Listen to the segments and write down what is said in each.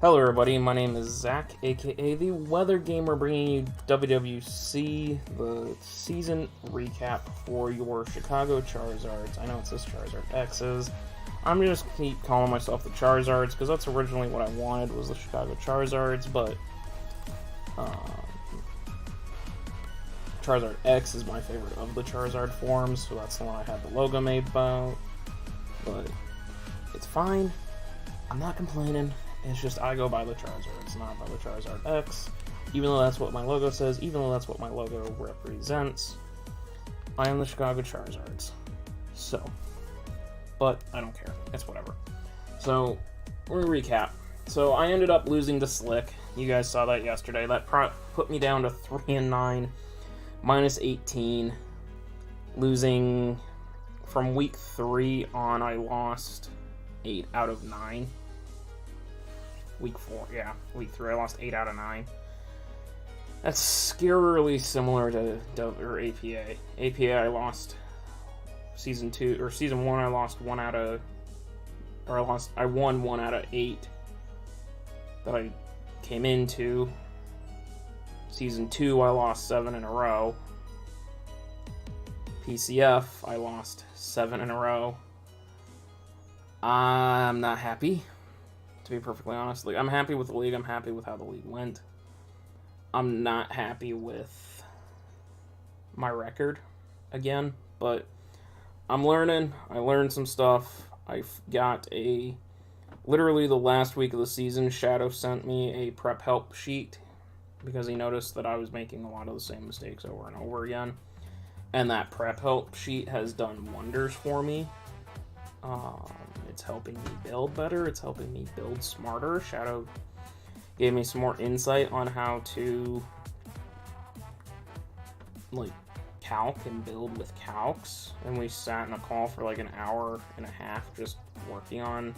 Hello everybody, my name is Zach, aka the Weather Gamer, bringing you WWC, the season recap for your Chicago Charizards. I know it says Charizard X's. I'm just keep calling myself the Charizards, because that's originally what I wanted, was the Chicago Charizards, but Charizard X is my favorite of the Charizard forms, so that's the one I had the logo made about. But it's fine. I'm not complaining. It's just I go by the Charizards, not by the Charizard X. Even though that's what my logo says, even though that's what my logo represents, I am the Chicago Charizards. So, but I don't care. It's whatever. So, we're gonna recap. So, I ended up losing to Slick. You guys saw that yesterday. That put me down to 3-9, minus 18. Losing from week 3 on, I lost 8 out of 9. Week 4, yeah. Week 3, I lost 8 out of 9. That's scarily similar to APA. APA, I lost season 1, I lost 1 out of, I won 1 out of 8 that I came into. Season 2, I lost 7 in a row. PCF, I lost 7 in a row. I'm not happy. To be perfectly honest, like, I'm happy with the league. I'm happy with how the league went. I'm not happy with my record again, but I'm learning. I learned some stuff. I got literally the last week of the season, Shadow sent me a prep help sheet because he noticed that I was making a lot of the same mistakes over and over again. And that prep help sheet has done wonders for me. It's helping me build better. It's helping me build smarter. Shadow gave me some more insight on how to, like, calc and build with calcs. And we sat in a call for like an hour and a half just working on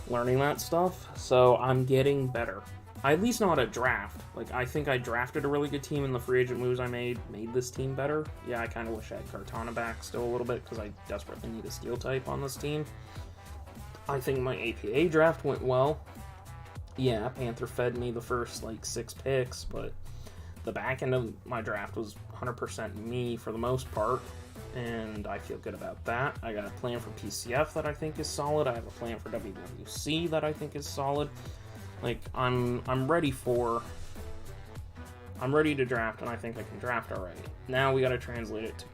learning that stuff. So I'm getting better. I at least know how to draft. Like, I think I drafted a really good team, and the free agent moves I made this team better. Yeah, I kind of wish I had Kartana back still a little bit, because I desperately need a steel type on this team. I think my APA draft went well. Yeah, Panther fed me the first, like, 6 picks, but the back end of my draft was 100% me for the most part, and I feel good about that. I got a plan for PCF that I think is solid. I have a plan for WWC that I think is solid. Like, I'm ready to draft, and I think I can draft already. Now we gotta translate it to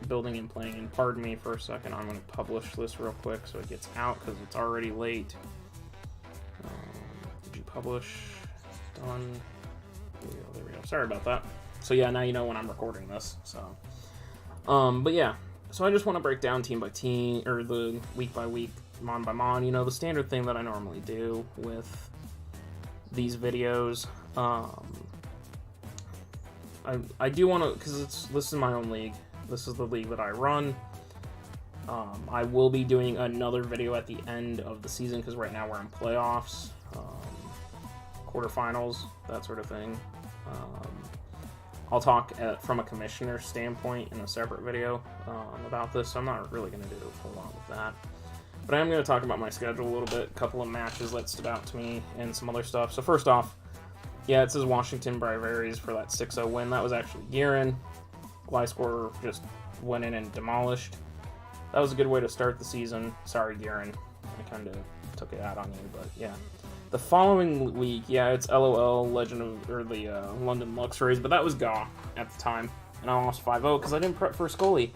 building and playing, and pardon me for a second, I'm gonna publish this real quick so it gets out, because it's already late. Did you publish? Done. There we go. Sorry about that. So yeah, now you know when I'm recording this, so. But yeah, so I just want to break down team by team, or the week by week, mon by mon, you know, the standard thing that I normally do with these videos. I do want to, because this is my own league. This is the league that I run. I will be doing another video at the end of the season, because right now we're in playoffs, quarterfinals, that sort of thing. I'll talk from a commissioner standpoint in a separate video about this, so I'm not really going to do a whole lot with that. But I am going to talk about my schedule a little bit, a couple of matches that stood out to me, and some other stuff. So first off, yeah, it says Washington Braveries for that 6-0 win. That was actually Garen. Gliscor just went in and demolished. That was a good way to start the season. Sorry, Garen. I kind of took it out on you, but yeah. The following week, yeah, it's LOL, the London Luxuries, but that was GA at the time. And I lost 5-0 because I didn't prep for Scully.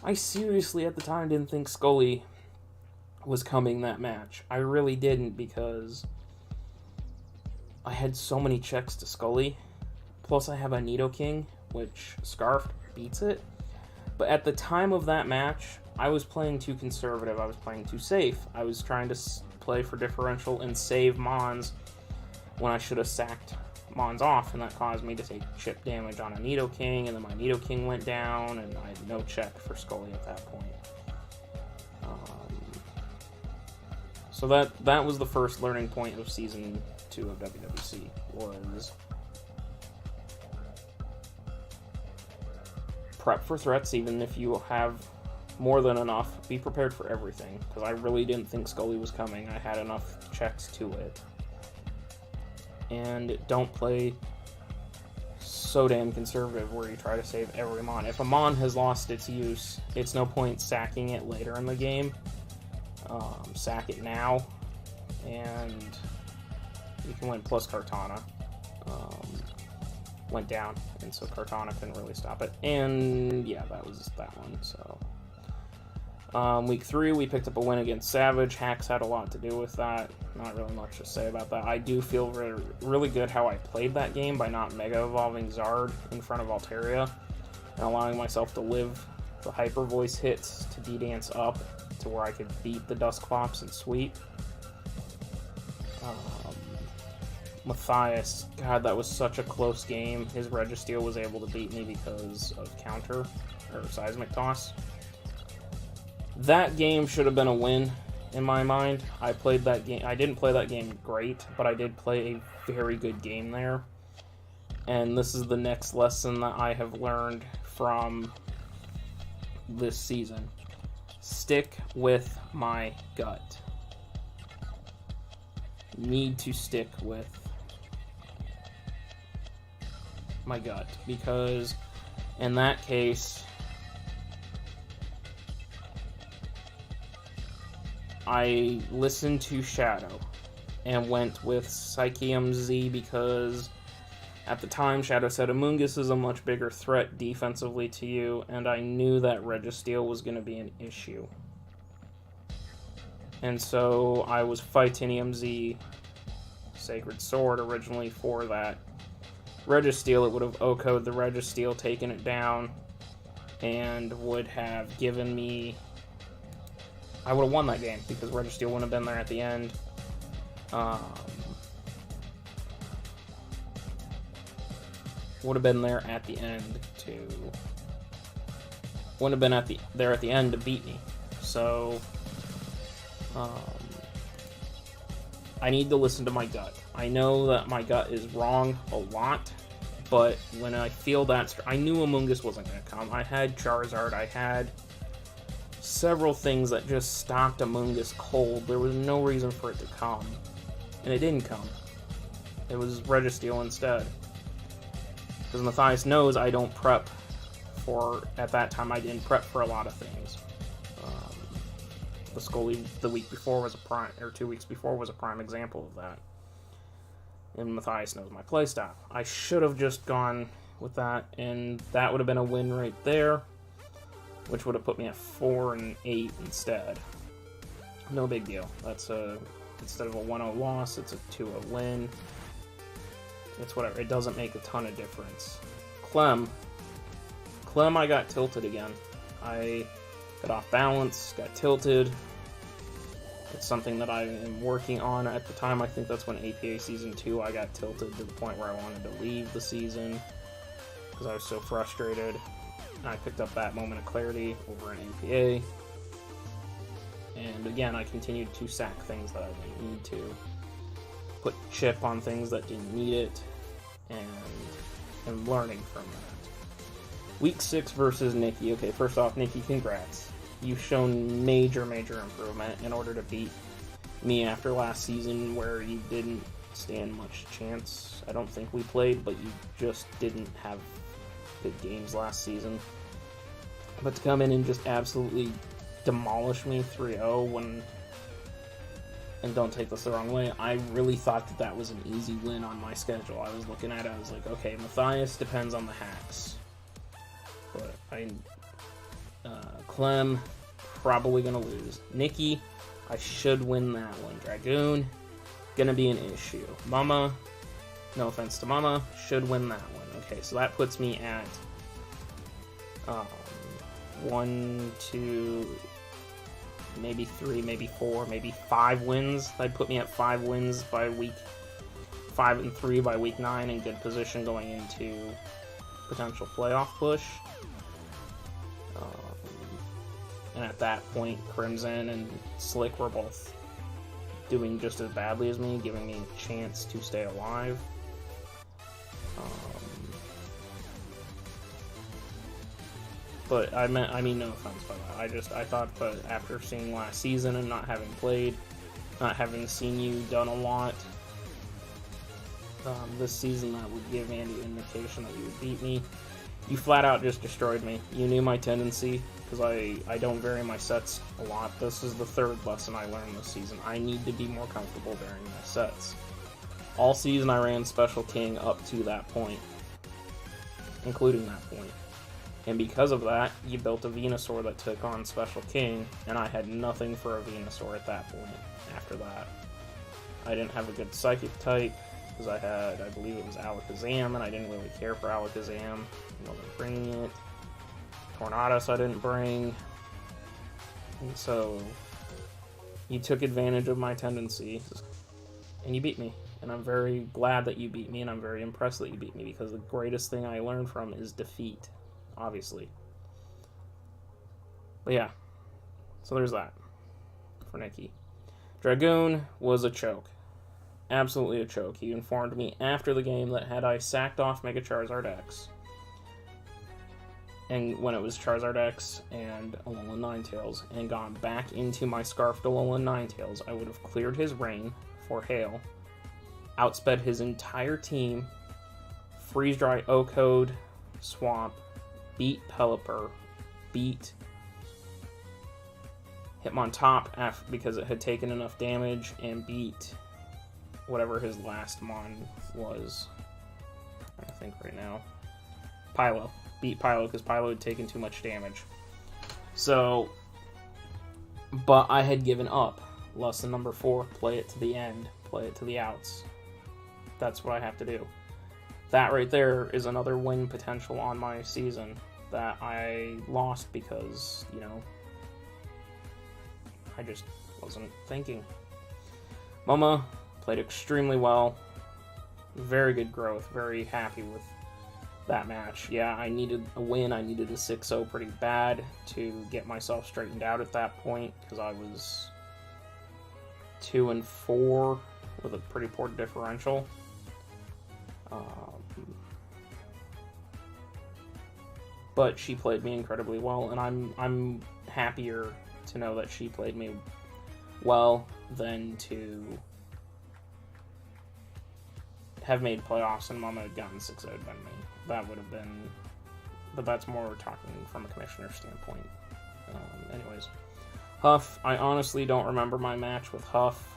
I seriously, at the time, didn't think Scully was coming that match. I really didn't, because I had so many checks to Scully. Plus I have a Neto King, which Scarf beats it. But at the time of that match, I was playing too conservative. I was playing too safe. I was trying to play for differential and save Mons when I should have sacked Mons off, and that caused me to take chip damage on a Neto King, and then my Neto King went down, and I had no check for Scully at that point. So that was the first learning point of Season 2 of WWC, was prep for threats even if you have more than enough. Be prepared for everything, because I really didn't think Scully was coming. I had enough checks to it. and don't play so damn conservative where you try to save every mon. If a mon has lost its use, it's no point sacking it later in the game. Sack it now, and you can win. Plus Kartana went down, and so Kartana couldn't really stop it. And yeah, that was that one. So week 3, we picked up a win against Savage. Hacks had a lot to do with that. Not really much to say about that. I do feel really good how I played that game by not Mega Evolving Zard in front of Altaria and allowing myself to live the Hyper Voice hits to D-Dance up to where I could beat the Dusclops and Sweep. Matthias, God, that was such a close game. His Registeel was able to beat me because of counter, or Seismic Toss. That game should have been a win, in my mind. I played that game. I didn't play that game great, but I did play a very good game there. And this is the next lesson that I have learned from this season. Stick with my gut. Need to stick with my gut, because in that case I listened to Shadow and went with Psychium Z because at the time Shadow said Amoonguss is a much bigger threat defensively to you, and I knew that Registeel was going to be an issue. And so I was Fightinium Z Sacred Sword originally for that Registeel. It would have OHKO'd the Registeel, taken it down, and would have given me... I would have won that game because Registeel wouldn't have been there at the end. Would have been there at the end to... Wouldn't have been there at the end to beat me. So... I need to listen to my gut. I know that my gut is wrong a lot, but when I feel that... I knew Amoonguss wasn't going to come. I had Charizard. I had several things that just stopped Amoonguss cold. There was no reason for it to come. And it didn't come. It was Registeel instead. Because Matthias knows I don't prep for... At that time, I didn't prep for a lot of things. The Scully the week before was a prime, or 2 weeks before was a prime example of that. And Matthias knows my playstyle. I should have just gone with that, and that would have been a win right there, which would have put me at 4 and 8 instead. No big deal. That's instead of a 1-0 loss, it's a 2-0 win. It's whatever. It doesn't make a ton of difference. Clem, I got tilted again. I got off balance, got tilted. It's something that I am working on at the time. I think that's when APA Season 2 I got tilted to the point where I wanted to leave the season because I was so frustrated. And I picked up that moment of clarity over in APA. And again, I continued to sack things that I didn't need to. Put chip on things that didn't need it. And I'm learning from that. Week 6 versus Nikki. Okay, first off, Nikki, congrats. You've shown major improvement in order to beat me after last season where you didn't stand much chance. I don't think we played, but you just didn't have good games last season. But to come in and just absolutely demolish me 3-0 when... And don't take this the wrong way, I really thought that that was an easy win on my schedule. I was looking at it, I was like, okay, Matthias depends on the hacks. But Clem, probably gonna lose. Nikki, I should win that one. Dragoon, gonna be an issue. Mama, no offense to Mama, should win that one. Okay, so that puts me at 1, 2, maybe 3, maybe 4, maybe 5 wins. That'd put me at 5 wins by week 5 and 3 by week 9 in good position going into potential playoff push. And at that point, Crimson and Slick were both doing just as badly as me, giving me a chance to stay alive. But I mean no offense by that. I thought that after seeing last season and not having played, not having seen you done a lot, this season that would give Andy an indication that you would beat me. You flat out just destroyed me. You knew my tendency, because I don't vary my sets a lot. This is the third lesson I learned this season. I need to be more comfortable varying my sets. All season I ran Special King up to that point, including that point. And because of that, you built a Venusaur that took on Special King, and I had nothing for a Venusaur at that point after that. I didn't have a good Psychic type, because I had, I believe it was Alakazam, and I didn't really care for Alakazam. I wasn't bringing it. Tornadus I didn't bring. And so, you took advantage of my tendency, and you beat me. And I'm very glad that you beat me, and I'm very impressed that you beat me, because the greatest thing I learned from is defeat, obviously. But yeah, so there's that for Nikki. Dragoon was a choke. Absolutely a choke. He informed me after the game that had I sacked off Mega Charizard X, and when it was Charizard X and Alolan Ninetales, and gone back into my Scarfed Alolan Ninetales, I would have cleared his Rain for Hail, outsped his entire team, Freeze Dry O-Code, Swamp, beat Pelipper, beat Hitmontop because it had taken enough damage, and beat whatever his last mon was. I think right now. Pylo. Beat Pylo because Pylo had taken too much damage. So, but I had given up. Lesson number 4, play it to the end. Play it to the outs. That's what I have to do. That right there is another win potential on my season that I lost because, you know, I just wasn't thinking. Mama played extremely well. Very good growth. Very happy with that match. Yeah, I needed a win. I needed a 6-0 pretty bad to get myself straightened out at that point, because I was 2-4 with a pretty poor differential. But she played me incredibly well, and I'm happier to know that she played me well than to have made playoffs and Mama had gotten 6-0'd by me. That would have been, but that's more talking from a commissioner standpoint. Anyways, Huff, I honestly don't remember my match with Huff.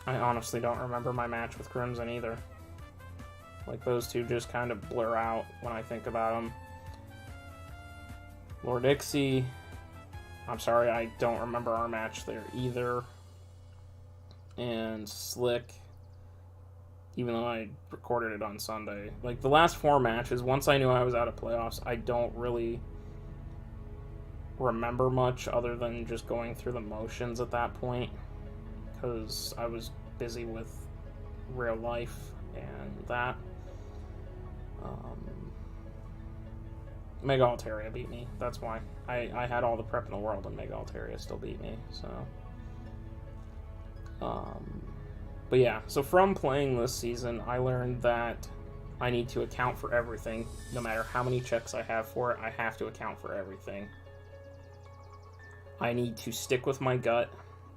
I honestly don't remember my match with Crimson either. Like, those two just kind of blur out when I think about them. Lord Ixie, I'm sorry, I don't remember our match there either. And Slick, even though I recorded it on Sunday. Like, the last 4 matches, once I knew I was out of playoffs, I don't really remember much other than just going through the motions at that point, because I was busy with real life and that. Mega Altaria beat me, that's why. I had all the prep in the world and Mega Altaria still beat me, so. But yeah, so from playing this season, I learned that I need to account for everything. No matter how many checks I have for it, I have to account for everything. I need to stick with my gut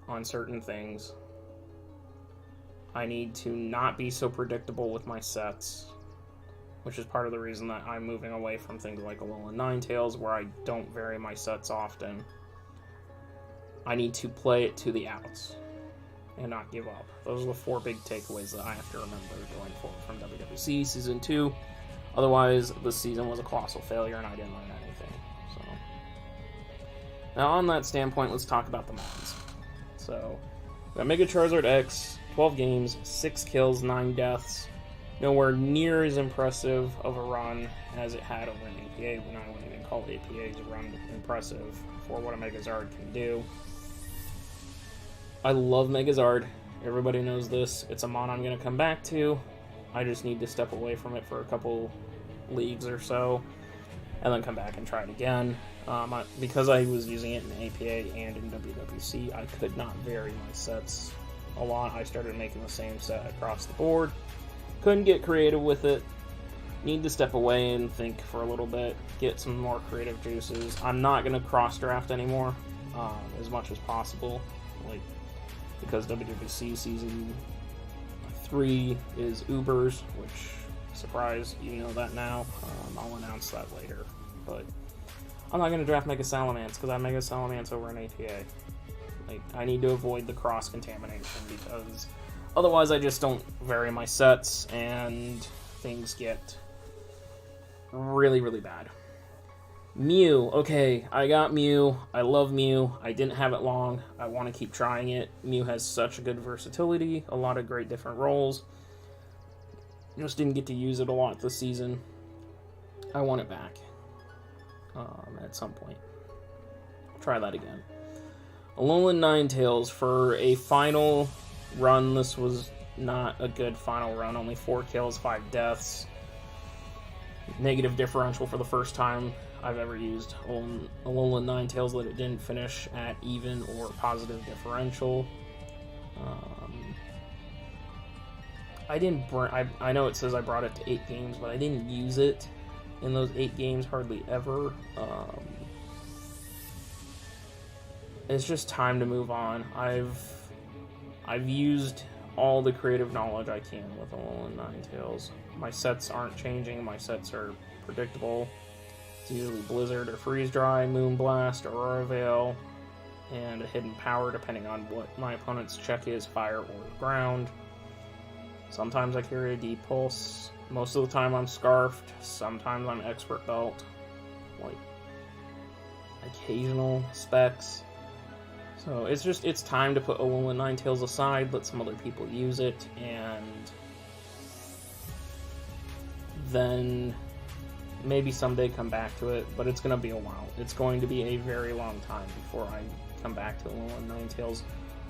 on certain things. I need to not be so predictable with my sets, which is part of the reason that I'm moving away from things like Alolan Ninetales, where I don't vary my sets often. I need to play it to the outs and not give up. Those are the 4 big takeaways that I have to remember going forward from WWC Season 2. Otherwise, this season was a colossal failure and I didn't learn anything. So, now on that standpoint, let's talk about the mods. So, we got Mega Charizard X, 12 games, 6 kills, 9 deaths. Nowhere near as impressive of a run as it had over in APA, when I wouldn't even call APA's run impressive for what a Megazard can do. I love Megazard. Everybody knows this. It's a mon I'm going to come back to. I just need to step away from it for a couple leagues or so, and then come back and try it again. Because I was using it in APA and in WWC, I could not vary my sets a lot. I started making the same set across the board. Couldn't get creative with it. Need to step away and think for a little bit. Get some more creative juices. I'm not going to cross-draft anymore as much as possible. Like, because WWC season 3 is Ubers, which, surprise, you know that now. I'll announce that later. But I'm not going to draft Mega Salamence because I Mega Salamence over an ATA. Like, I need to avoid the cross-contamination because otherwise I just don't vary my sets and things get really, really bad. Mew. Okay, I got Mew. I love Mew. I didn't have it long. I want to keep trying it. Mew has such a good versatility, a lot of great different roles. Just didn't get to use it a lot this season. I want it back at some point. Try that again. Alolan Ninetales for a final run. This was not a good final run. Only 4 kills, 5 deaths. Negative differential for the first time I've ever used Alolan Ninetales that it didn't finish at even or positive differential. I know it says I brought it to 8 games, but I didn't use it in those 8 games hardly ever. It's just time to move on. I've used all the creative knowledge I can with Alolan Ninetales. My sets aren't changing. My sets are predictable. It's usually Blizzard or Freeze Dry, Moonblast, Aurora Veil, and a hidden power depending on what my opponent's check is, fire or ground. Sometimes I carry a Deep Pulse. Most of the time I'm Scarfed. Sometimes I'm Expert Belt. Like, occasional Specs. So it's time to put Alolan Ninetales aside, let some other people use it, and then maybe someday come back to it, but it's going to be a while. It's going to be a very long time before I come back to Alolan Ninetales.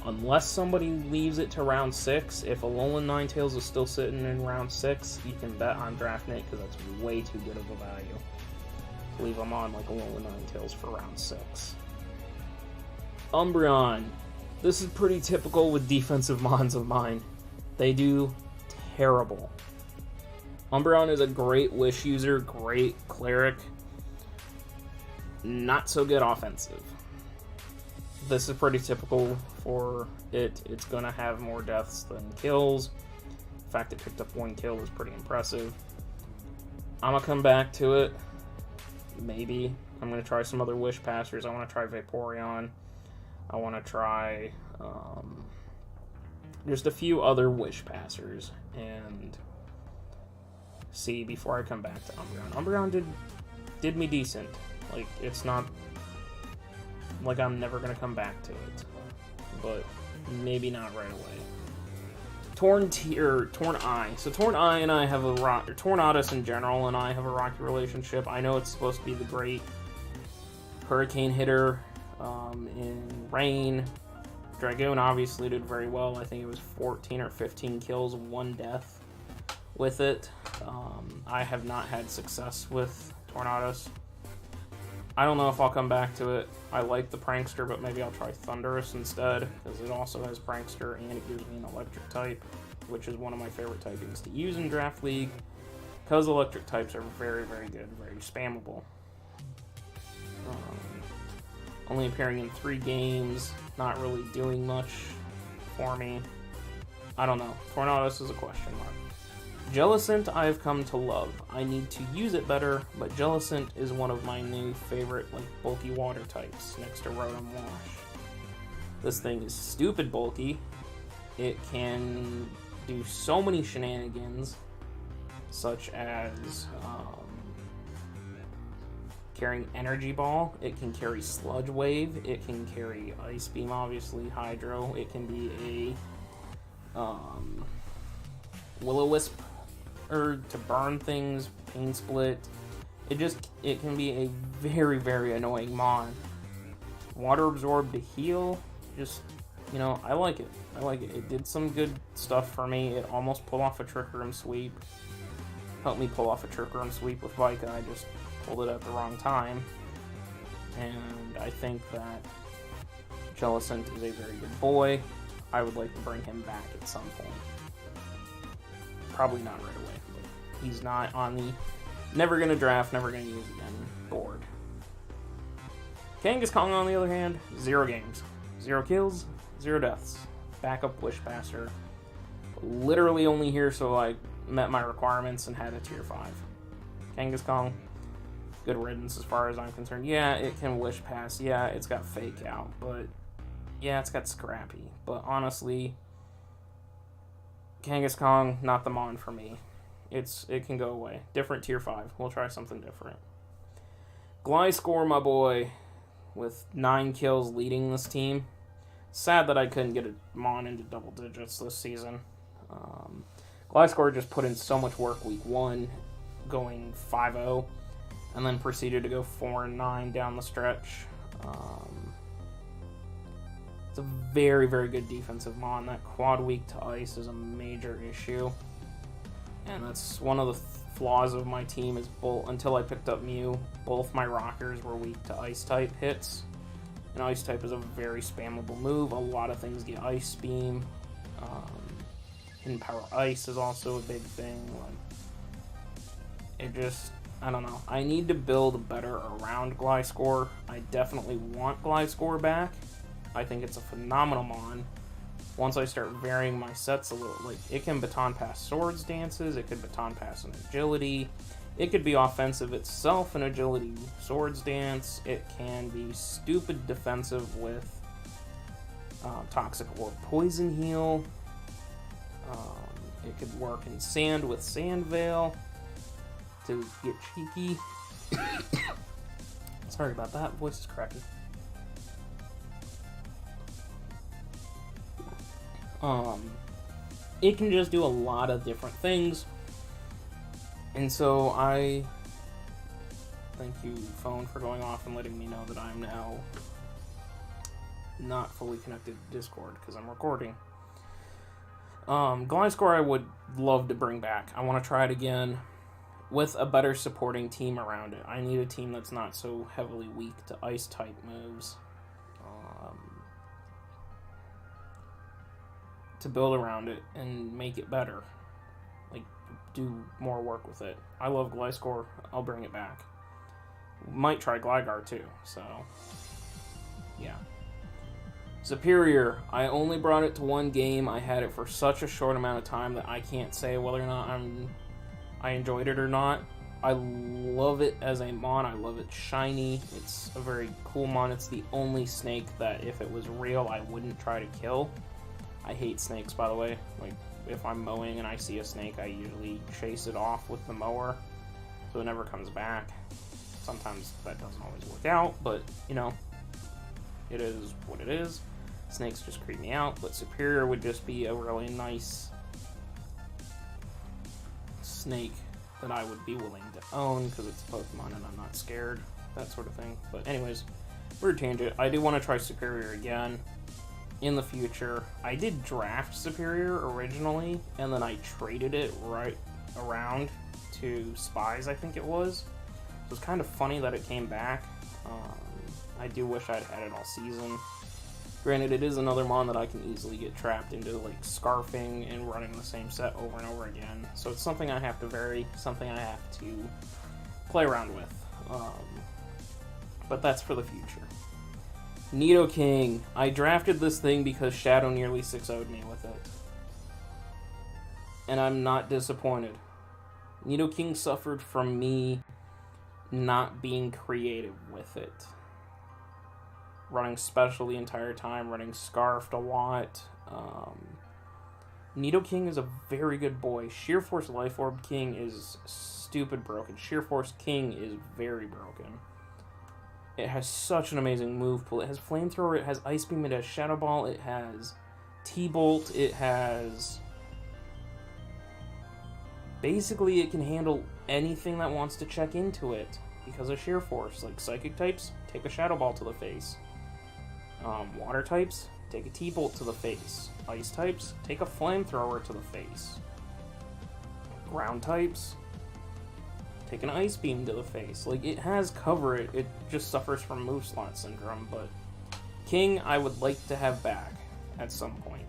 Unless somebody leaves it to round 6, if Alolan Ninetales is still sitting in round 6, you can bet I'm drafting it because that's way too good of a value. Leave them on like Alolan Ninetales for round 6. Umbreon. This is pretty typical with defensive mons of mine. They do terrible. Umbreon is a great Wish user, great Cleric. Not so good offensive. This is pretty typical for it. It's going to have more deaths than kills. The fact it picked up 1 kill is pretty impressive. I'm going to come back to it. Maybe. I'm going to try some other Wish Passers. I want to try Vaporeon. I want to try just a few other Wish Passers and see before I come back to Umbreon. Umbreon did me decent. Like, it's not like I'm never going to come back to it, but maybe not right away. Torn Eye. So Torn Eye and I have a Tornadus in general and I have a rocky relationship. I know it's supposed to be the great Hurricane hitter in Rain. Dragoon obviously did very well. I think it was 14 or 15 kills, 1 death with it. I have not had success with Tornadus. I don't know if I'll come back to it. I like the Prankster, but maybe I'll try Thundurus instead, because it also has Prankster and it gives me an electric type, which is one of my favorite typings to use in Draft League, because electric types are very, very good, very spammable. Only appearing in 3 games, not really doing much for me. I don't know. Tornadus is a question mark. Jellicent I have come to love. I need to use it better, but Jellicent is one of my new favorite bulky water types next to Rotom Wash. This thing is stupid bulky. It can do so many shenanigans, such as carrying Energy Ball. It can carry Sludge Wave. It can carry Ice Beam, obviously, Hydro. It can be a Will-O-Wisp to burn things, Pain Split. It can be a very, very annoying mon. Water Absorb to heal. I like it. It did some good stuff for me. It almost pulled off a Trick Room Sweep. Helped me pull off a Trick Room Sweep with Vika. I just pulled it at the wrong time. And I think that Jellicent is a very good boy. I would like to bring him back at some point. Probably not right away, but he's not on the never gonna draft, never gonna use again board. Kangaskhan, on the other hand, 0 games. 0 kills, 0 deaths. Backup Wish Passer. Literally only here so I met my requirements and had a tier 5. Kangaskhan, good riddance as far as I'm concerned. Yeah, it can wish pass. Yeah, it's got fake out, but yeah, it's got Scrappy. But honestly, Kangaskhan, not the mon for me. It can go away. Different tier 5. We'll try something different. Gliscor, my boy, with 9 kills leading this team. Sad that I couldn't get a mon into double digits this season. Gliscor just put in so much work week 1, going 5-0, and then proceeded to go 4-9 down the stretch. It's a very, very good defensive mon. That quad weak to ice is a major issue. And that's one of the flaws of my team is until I picked up Mew, both my rockers were weak to ice type hits. And ice type is a very spammable move. A lot of things get ice beam. Hidden power ice is also a big thing. Like, I don't know. I need to build better around Gliscor. I definitely want Gliscor back. I think it's a phenomenal mon. Once I start varying my sets a little, like, it can baton pass swords dances, it could baton pass an agility, it could be offensive itself, an agility swords dance, it can be stupid defensive with toxic or poison heal, it could work in sand with sand veil to get cheeky. Sorry about that, voice is cracky. It can just do a lot of different things. And so I thank you, phone, for going off and letting me know that I'm now not fully connected to Discord because I'm recording. Gliscor I would love to bring back. I want to try it again with a better supporting team around it. I need a team that's not so heavily weak to ice type moves. To build around it and make it better. Like, do more work with it. I love Gliscor. I'll bring it back. Might try Gligar too, so yeah. Superior. I only brought it to one game. I had it for such a short amount of time that I can't say whether or not I enjoyed it or not. I love it as a mon. I love it shiny. It's a very cool mon. It's the only snake that if it was real I wouldn't try to kill. I hate snakes, by the way. Like, if I'm mowing and I see a snake, I usually chase it off with the mower, so it never comes back. Sometimes that doesn't always work out, but, you know, it is what it is. Snakes just creep me out, but Superior would just be a really nice snake that I would be willing to own, because it's Pokemon and I'm not scared, that sort of thing. But anyways, weird tangent. I do want to try Superior again in the future. I did draft Superior originally, and then I traded it right around to Spies, I think it was. It was kind of funny that it came back. I do wish I'd had it all season. Granted, it is another mon that I can easily get trapped into, like, scarfing and running the same set over and over again. So it's something I have to vary, something I have to play around with. But that's for the future. Neto King. I drafted this thing because Shadow nearly 6-0'd me with it. And I'm not disappointed. Neto King suffered from me not being creative with it. Running special the entire time, running Scarfed a lot. Neto King is a very good boy. Sheer Force Life Orb King is stupid broken. Sheer Force King is very broken. It has such an amazing move pool. It has Flamethrower, it has Ice Beam, it has Shadow Ball, it has T-Bolt, it has... Basically, it can handle anything that wants to check into it because of Sheer Force. Like, Psychic types, take a Shadow Ball to the face. Water types, take a T-Bolt to the face. Ice types, take a Flamethrower to the face. Ground types, take an Ice Beam to the face. Like, it has cover, it just suffers from move slot syndrome, but King, I would like to have back at some point.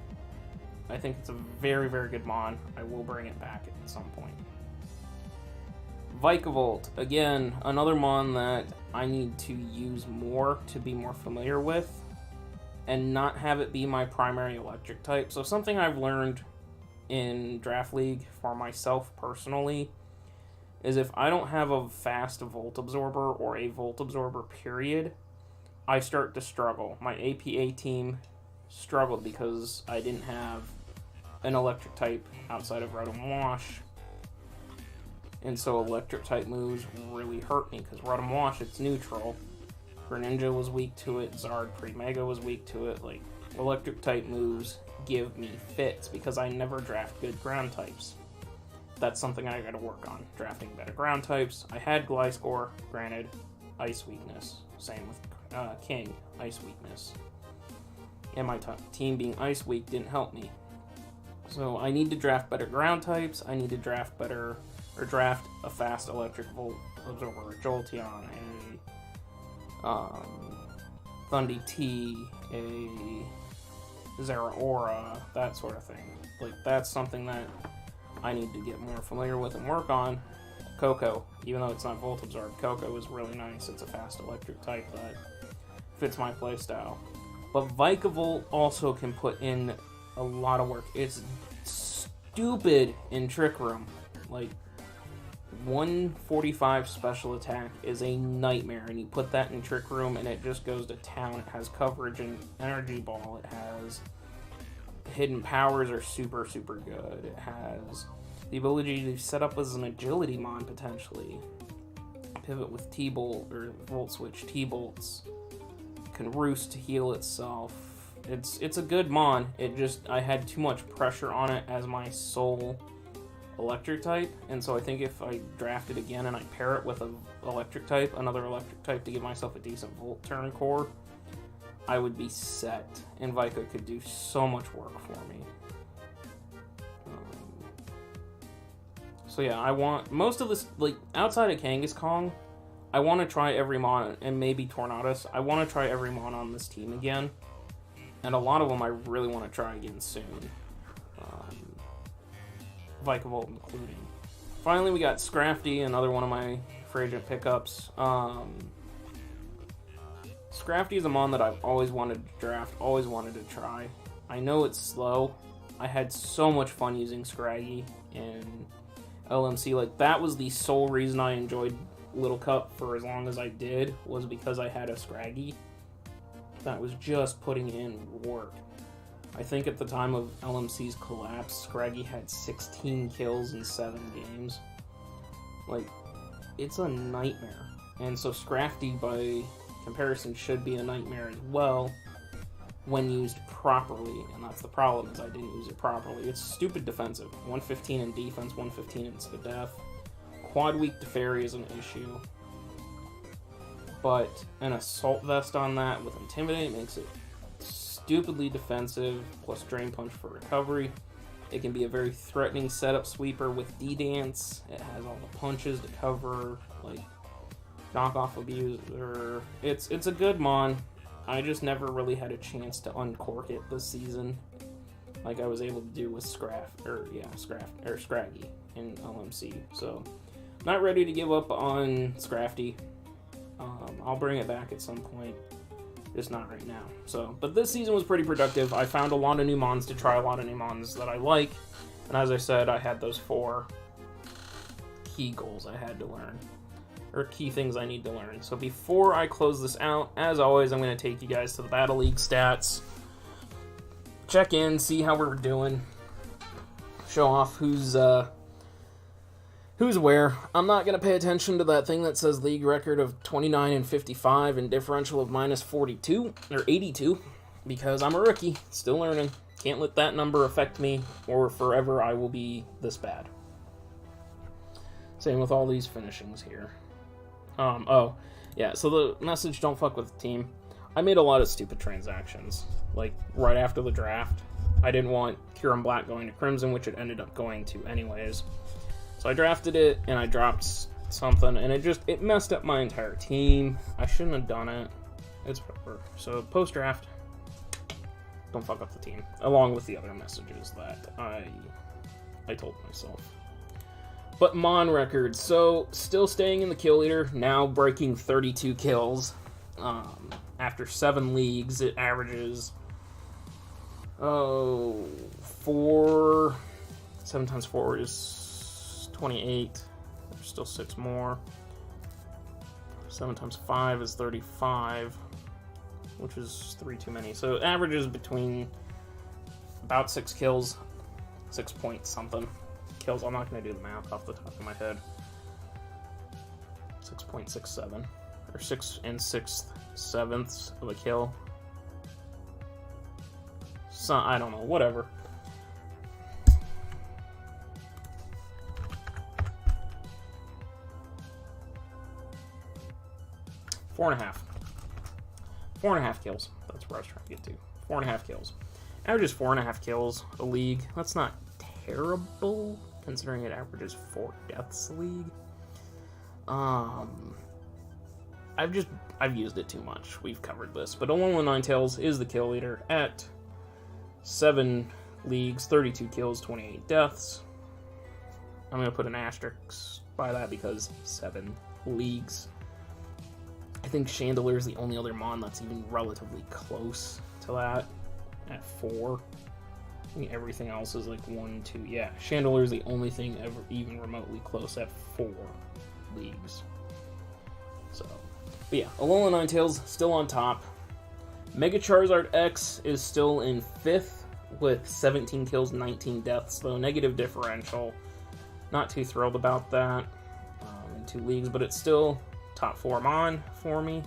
I think it's a very, very good mon. I will bring it back at some point. Vai Colt, again, another mon that I need to use more to be more familiar with, and not have it be my primary electric type. So something I've learned in Draft League for myself personally is if I don't have a fast Volt Absorber or a Volt Absorber period, I start to struggle. My APA team struggled because I didn't have an electric type outside of Rotom Wash. And so electric type moves really hurt me because Rotom Wash, it's neutral. Greninja was weak to it, Zard Pre-Mega was weak to it. Like, electric type moves give me fits because I never draft good ground types. That's something I gotta work on, drafting better ground types. I had Gliscor, granted, ice weakness. Same with King, ice weakness. And my team being ice weak didn't help me. So I need to draft better ground types. I need to draft better, or draft a fast electric Volt Absorber, a Jolteon, a Thundy T, a Zeraora, that sort of thing. Like, that's something that I need to get more familiar with and work on. Coco, even though it's not Volt Absorb, Coco is really nice. It's a fast electric type that fits my playstyle. But Vikavolt also can put in a lot of work. It's stupid in Trick Room. Like, 145 special attack is a nightmare, and you put that in Trick Room and it just goes to town. It has coverage and Energy Ball. It has hidden powers are super, super good. It has the ability to set up as an agility mon potentially. Pivot with T-Bolt or Volt Switch T-Bolts. Can roost to heal itself. It's a good mon. It just, I had too much pressure on it as my sole electric type, and so I think if I draft it again and I pair it with another electric type to give myself a decent Volt turn core, I would be set, and Vika could do so much work for me. So yeah, I want most of this, like, outside of Kangaskhan, I want to try every mon, and maybe Tornadus, I want to try every mon on this team again, and a lot of them I really want to try again soon. Vikavolt including. Finally, we got Scrappy, another one of my free agent pickups. Scrappy is a mon that I've always wanted to draft, always wanted to try. I know it's slow. I had so much fun using Scraggy in LMC. Like, that was the sole reason I enjoyed Little Cup for as long as I did, was because I had a Scraggy that was just putting in work. I think at the time of LMC's collapse, Scraggy had 16 kills in 7 games. Like, it's a nightmare. And so Scrappy, by comparison, should be a nightmare as well when used properly. And that's the problem, is I didn't use it properly. It's stupid defensive. 115 in defense, 115 in Spadef. Quad weak to Fairy is an issue. But an Assault Vest on that with Intimidate makes it stupidly defensive, plus Drain Punch for recovery. It can be a very threatening setup sweeper with D-Dance. It has all the punches to cover, like, knockoff abuser. It's a good mon. I just never really had a chance to uncork it this season, like I was able to do with Scraggy in LMC. So, not ready to give up on Scrappy. I'll bring it back at some point. Just not right now. So, but this season was pretty productive. I found a lot of new mons to try, a lot of new mons that I like. And as I said, I had those 4 key goals I had to learn. Or key things I need to learn. So before I close this out, as always, I'm going to take you guys to the Battle League stats. Check in, see how we're doing. Show off who's where. I'm not going to pay attention to that thing that says league record of 29 and 55 and differential of minus 42 or 82, because I'm a rookie, still learning. Can't let that number affect me, or forever I will be this bad. Same with all these finishings here. Oh, yeah, so the message, don't fuck with the team. I made a lot of stupid transactions, like right after the draft. I didn't want Kyurem Black going to Crimson, which it ended up going to anyways. So I drafted it, and I dropped something, and it messed up my entire team. I shouldn't have done it. It's whatever. So post-draft, don't fuck up the team, along with the other messages that I told myself. But Mon records, so still staying in the kill leader, now breaking 32 kills. After 7 leagues, it averages 4 7 times 4 is 28. There's still 6 more. 7 times 5 is 35, which is 3 too many. So it averages between about 6 kills, 6 point something kills. I'm not going to do the math off the top of my head. 6.67, or 6 6/7 of a kill. So, I don't know, whatever. Four and a half kills. That's where I was trying to get to. 4.5 kills. Averages 4.5 kills a league. That's not terrible, considering it averages 4 deaths a league. I've used it too much. We've covered this. But Alone with Ninetales is the kill leader at 7 leagues, 32 kills, 28 deaths. I'm going to put an asterisk by that because 7 leagues. I think Chandeler's the only other mon that's even relatively close to that at 4. I mean, everything else is like 1, 2. Yeah, Chandeler's the only thing ever even remotely close at 4 leagues. So, but yeah, Alolan Ninetales still on top. Mega Charizard X is still in 5th with 17 kills, 19 deaths, though negative differential. Not too thrilled about that in 2 leagues, but it's still top 4 mon for me.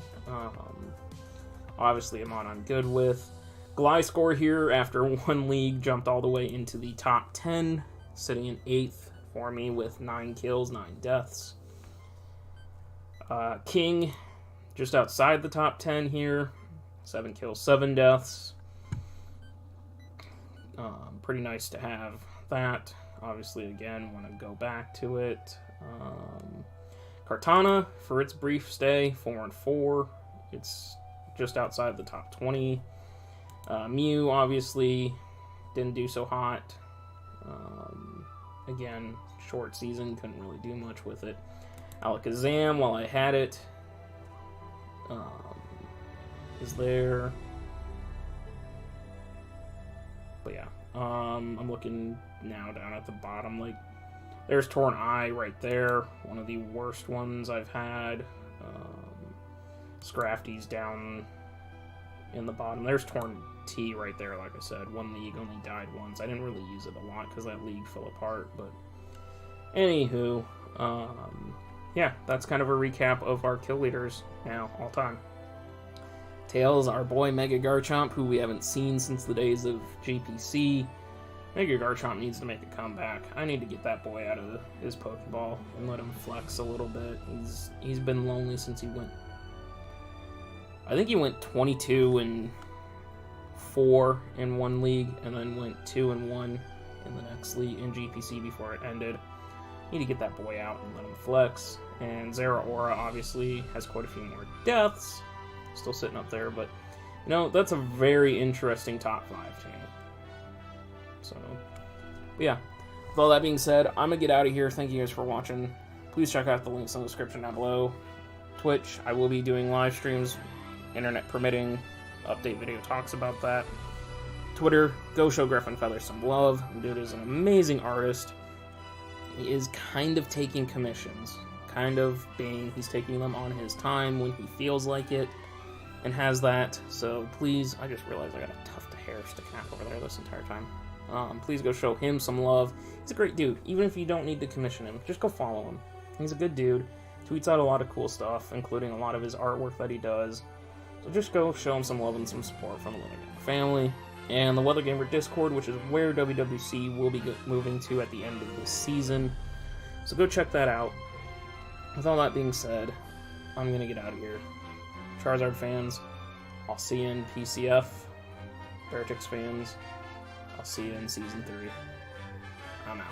Obviously a mon I'm good with. Gliscor here, after 1 league, jumped all the way into the top 10, sitting in 8th for me with 9 kills, 9 deaths. King, just outside the top 10 here, 7 kills, 7 deaths. Pretty nice to have that. Obviously, again, want to go back to it. Kartana, for its brief stay, 4 and 4. It's just outside the top 20. Mew, obviously, didn't do so hot. Again, short season, couldn't really do much with it. Alakazam, while I had it, is there. But yeah, I'm looking now down at the bottom, like, there's Torn Eye right there, one of the worst ones I've had. Scrappy's down in the bottom. There's Torn T right there, like I said. 1 league, only died once. I didn't really use it a lot because that league fell apart, but anywho, yeah, that's kind of a recap of our kill leaders now, all time. Tails, our boy Mega Garchomp, who we haven't seen since the days of GPC. Mega Garchomp needs to make a comeback. I need to get that boy out of his Pokeball and let him flex a little bit. He's been lonely since he went. I think he went 22 and 4 in 1 league, and then went 2 and 1 in the next league in GPC before it ended. Need to get that boy out and let him flex. And Zeraora obviously has quite a few more deaths. Still sitting up there, but you know, that's a very interesting top 5 to me. So, but yeah. With all that being said, I'm gonna get out of here. Thank you guys for watching. Please check out the links in the description down below. Twitch, I will be doing live streams, internet permitting. Update video talks about that. Twitter, go show Griffin Feather some love. The dude is an amazing artist. He is kind of taking commissions. He's taking them on his time when he feels like it, and has that. So please, I just realized I got a tuft of hair sticking out over there this entire time. Please go show him some love. He's a great dude. Even if you don't need to commission him, just go follow him. He's a good dude. Tweets out a lot of cool stuff, including a lot of his artwork that he does. So just go show him some love and some support from the Weather Gamer family. And the Weather Gamer Discord, which is where WWC will be moving to at the end of this season. So go check that out. With all that being said, I'm going to get out of here. Charizard fans, I'll see you in PCF. Vertex fans, I'll see you in Season 3. I'm out.